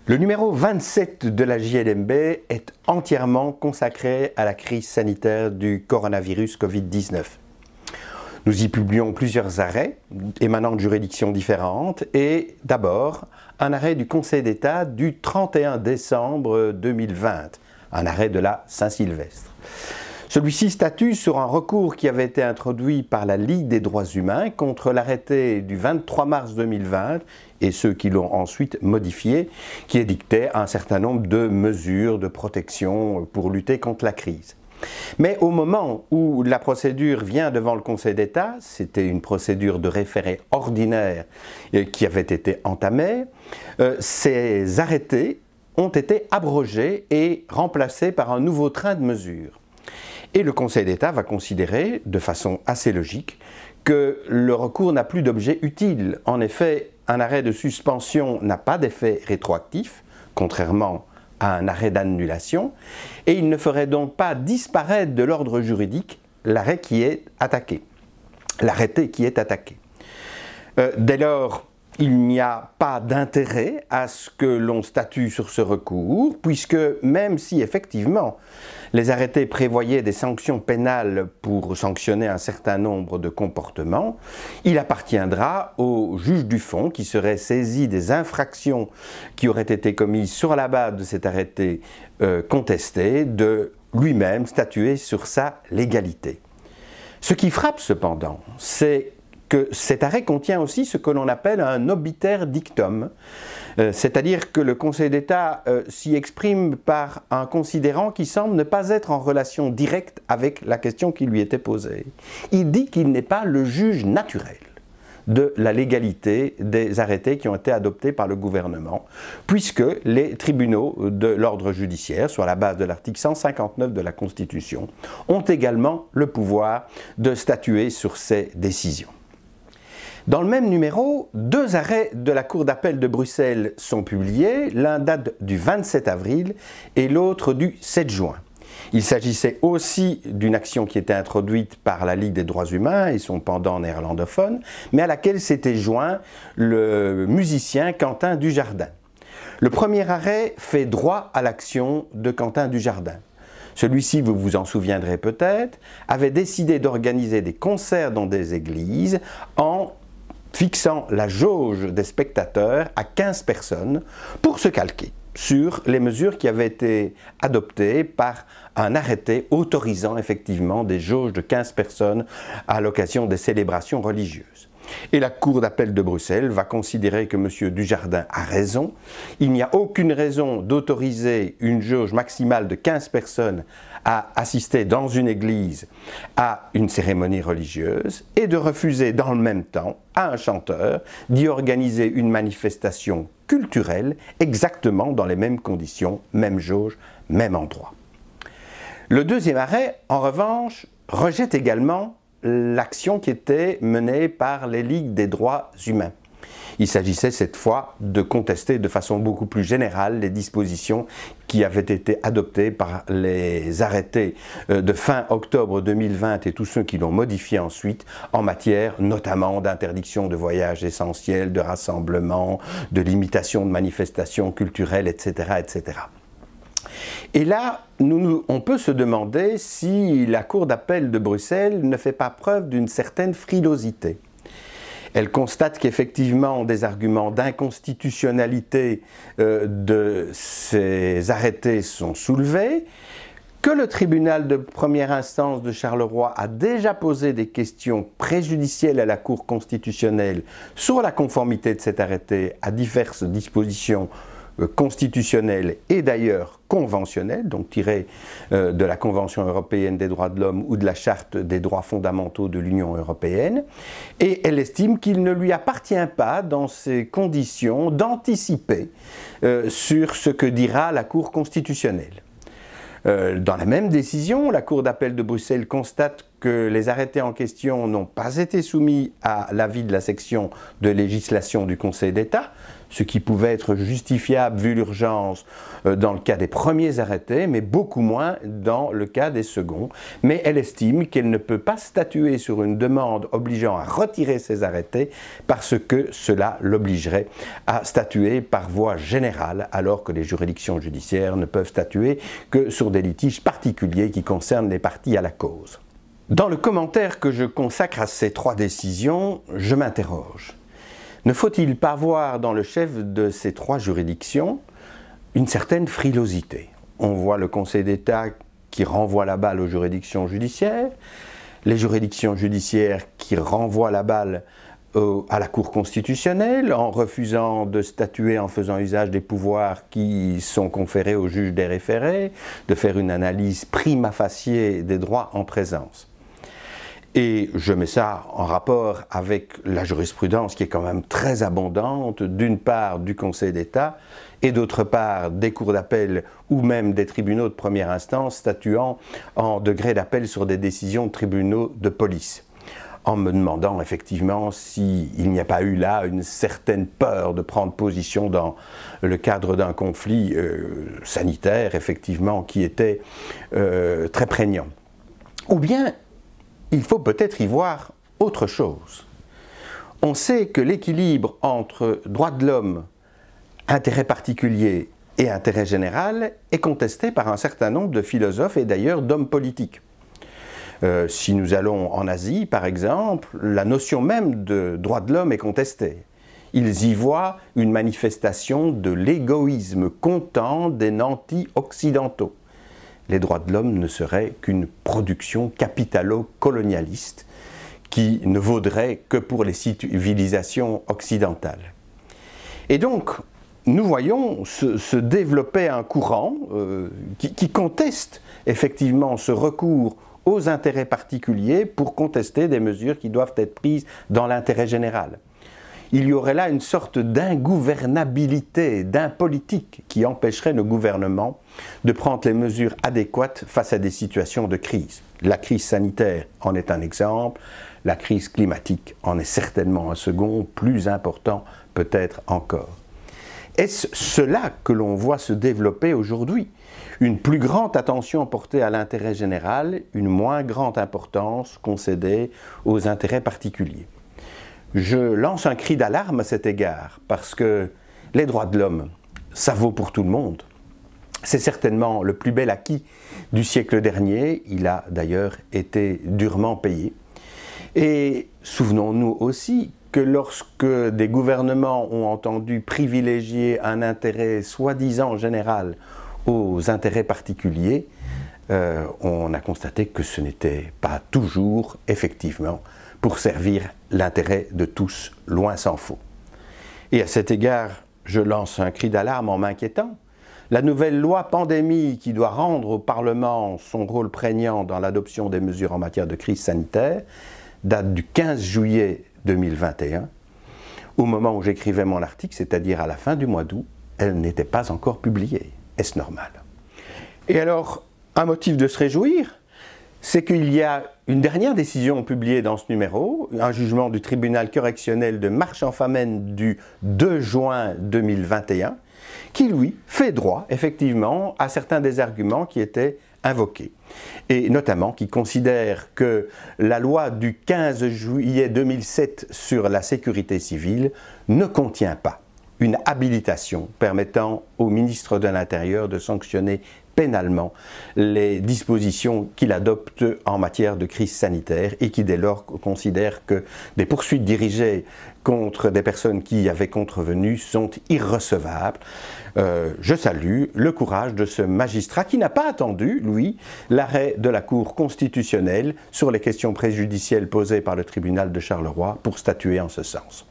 Le numéro 27 de la JLMB est entièrement consacré à la crise sanitaire du coronavirus Covid-19. Nous y publions plusieurs arrêts émanant de juridictions différentes et d'abord un arrêt du Conseil d'État du 31 décembre 2020, un arrêt de la Saint-Sylvestre. Celui-ci statue sur un recours qui avait été introduit par la Ligue des droits humains contre l'arrêté du 23 mars 2020 et ceux qui l'ont ensuite modifié, qui édictait un certain nombre de mesures de protection pour lutter contre la crise. Mais au moment où la procédure vient devant le Conseil d'État, c'était une procédure de référé ordinaire qui avait été entamée, ces arrêtés ont été abrogés et remplacés par un nouveau train de mesures. Et le Conseil d'État va considérer, de façon assez logique, que le recours n'a plus d'objet utile. En effet, un arrêt de suspension n'a pas d'effet rétroactif, contrairement à un arrêt d'annulation, et il ne ferait donc pas disparaître de l'ordre juridique l'arrêt qui est attaqué, l'arrêté qui est attaqué. Dès lors, il n'y a pas d'intérêt à ce que l'on statue sur ce recours, puisque même si effectivement les arrêtés prévoyaient des sanctions pénales pour sanctionner un certain nombre de comportements, il appartiendra au juge du fond qui serait saisi des infractions qui auraient été commises sur la base de cet arrêté contesté de lui-même statuer sur sa légalité. Ce qui frappe cependant, c'est que cet arrêt contient aussi ce que l'on appelle un obiter dictum, c'est-à-dire que le Conseil d'État s'y exprime par un considérant qui semble ne pas être en relation directe avec la question qui lui était posée. Il dit qu'il n'est pas le juge naturel de la légalité des arrêtés qui ont été adoptés par le gouvernement, puisque les tribunaux de l'ordre judiciaire, sur la base de l'article 159 de la Constitution, ont également le pouvoir de statuer sur ces décisions. Dans le même numéro, deux arrêts de la Cour d'appel de Bruxelles sont publiés, l'un date du 27 avril et l'autre du 7 juin. Il s'agissait aussi d'une action qui était introduite par la Ligue des droits humains et son pendant néerlandophone, mais à laquelle s'était joint le musicien Quentin Dujardin. Le premier arrêt fait droit à l'action de Quentin Dujardin. Celui-ci, vous vous en souviendrez peut-être, avait décidé d'organiser des concerts dans des églises en fixant la jauge des spectateurs à 15 personnes pour se calquer sur les mesures qui avaient été adoptées par un arrêté autorisant effectivement des jauges de 15 personnes à l'occasion des célébrations religieuses. Et la Cour d'appel de Bruxelles va considérer que M. Dujardin a raison. Il n'y a aucune raison d'autoriser une jauge maximale de 15 personnes à assister dans une église à une cérémonie religieuse et de refuser dans le même temps à un chanteur d'y organiser une manifestation culturelle exactement dans les mêmes conditions, même jauge, même endroit. Le deuxième arrêt, en revanche, rejette également l'action qui était menée par les Ligues des droits humains. Il s'agissait cette fois de contester de façon beaucoup plus générale les dispositions qui avaient été adoptées par les arrêtés de fin octobre 2020 et tous ceux qui l'ont modifié ensuite en matière notamment d'interdiction de voyages essentiels, de rassemblements, de limitation de manifestations culturelles, etc., etc. Et là, on peut se demander si la Cour d'appel de Bruxelles ne fait pas preuve d'une certaine frilosité. Elle constate qu'effectivement des arguments d'inconstitutionnalité de ces arrêtés sont soulevés, que le tribunal de première instance de Charleroi a déjà posé des questions préjudicielles à la Cour constitutionnelle sur la conformité de cet arrêté à diverses dispositions constitutionnelle et d'ailleurs conventionnelle, donc tirée de la Convention européenne des droits de l'homme ou de la Charte des droits fondamentaux de l'Union européenne, et elle estime qu'il ne lui appartient pas, dans ces conditions, d'anticiper sur ce que dira la Cour constitutionnelle. Dans la même décision, la Cour d'appel de Bruxelles constate que les arrêtés en question n'ont pas été soumis à l'avis de la section de législation du Conseil d'État, ce qui pouvait être justifiable vu l'urgence dans le cas des premiers arrêtés, mais beaucoup moins dans le cas des seconds. Mais elle estime qu'elle ne peut pas statuer sur une demande obligeant à retirer ces arrêtés parce que cela l'obligerait à statuer par voie générale, alors que les juridictions judiciaires ne peuvent statuer que sur des litiges particuliers qui concernent les parties à la cause. Dans le commentaire que je consacre à ces trois décisions, je m'interroge. Ne faut-il pas voir dans le chef de ces trois juridictions une certaine frilosité? On voit le Conseil d'État qui renvoie la balle aux juridictions judiciaires, les juridictions judiciaires qui renvoient la balle à la Cour constitutionnelle en refusant de statuer en faisant usage des pouvoirs qui sont conférés aux juges des référés, de faire une analyse prima facie des droits en présence. Et je mets ça en rapport avec la jurisprudence qui est quand même très abondante, d'une part du Conseil d'État et d'autre part des cours d'appel ou même des tribunaux de première instance statuant en degré d'appel sur des décisions de tribunaux de police, en me demandant effectivement s'il n'y a pas eu là une certaine peur de prendre position dans le cadre d'un conflit sanitaire, effectivement, qui était très prégnant. Ou bien, il faut peut-être y voir autre chose. On sait que l'équilibre entre droits de l'homme, intérêt particulier et intérêt général est contesté par un certain nombre de philosophes et d'ailleurs d'hommes politiques. Si nous allons en Asie, par exemple, la notion même de droit de l'homme est contestée. Ils y voient une manifestation de l'égoïsme content des nantis occidentaux. Les droits de l'homme ne seraient qu'une production capitalo-colonialiste qui ne vaudrait que pour les civilisations occidentales. Et donc, nous voyons se développer un courant qui conteste effectivement ce recours aux intérêts particuliers pour contester des mesures qui doivent être prises dans l'intérêt général. Il y aurait là une sorte d'ingouvernabilité, d'impolitique qui empêcherait nos gouvernements de prendre les mesures adéquates face à des situations de crise. La crise sanitaire en est un exemple, la crise climatique en est certainement un second, plus important peut-être encore. Est-ce cela que l'on voit se développer aujourd'hui? Une plus grande attention portée à l'intérêt général, une moins grande importance concédée aux intérêts particuliers. Je lance un cri d'alarme à cet égard, parce que les droits de l'homme, ça vaut pour tout le monde. C'est certainement le plus bel acquis du siècle dernier, il a d'ailleurs été durement payé. Et souvenons-nous aussi que lorsque des gouvernements ont entendu privilégier un intérêt soi-disant général aux intérêts particuliers, on a constaté que ce n'était pas toujours, effectivement, pour servir l'intérêt de tous, loin s'en faut. Et à cet égard, je lance un cri d'alarme en m'inquiétant. La nouvelle loi pandémie qui doit rendre au Parlement son rôle prégnant dans l'adoption des mesures en matière de crise sanitaire date du 15 juillet 2021. Au moment où j'écrivais mon article, c'est-à-dire à la fin du mois d'août, elle n'était pas encore publiée. Est-ce normal? Et alors, un motif de se réjouir, c'est qu'il y a une dernière décision publiée dans ce numéro, un jugement du tribunal correctionnel de Marche-en-Famenne du 2 juin 2021, qui, lui, fait droit, effectivement, à certains des arguments qui étaient invoqués. Et notamment qui considère que la loi du 15 juillet 2007 sur la sécurité civile ne contient pas une habilitation permettant au ministre de l'Intérieur de sanctionner pénalement les dispositions qu'il adopte en matière de crise sanitaire et qui dès lors considère que des poursuites dirigées contre des personnes qui y avaient contrevenu sont irrecevables. Je salue le courage de ce magistrat qui n'a pas attendu, lui, l'arrêt de la Cour constitutionnelle sur les questions préjudicielles posées par le tribunal de Charleroi pour statuer en ce sens.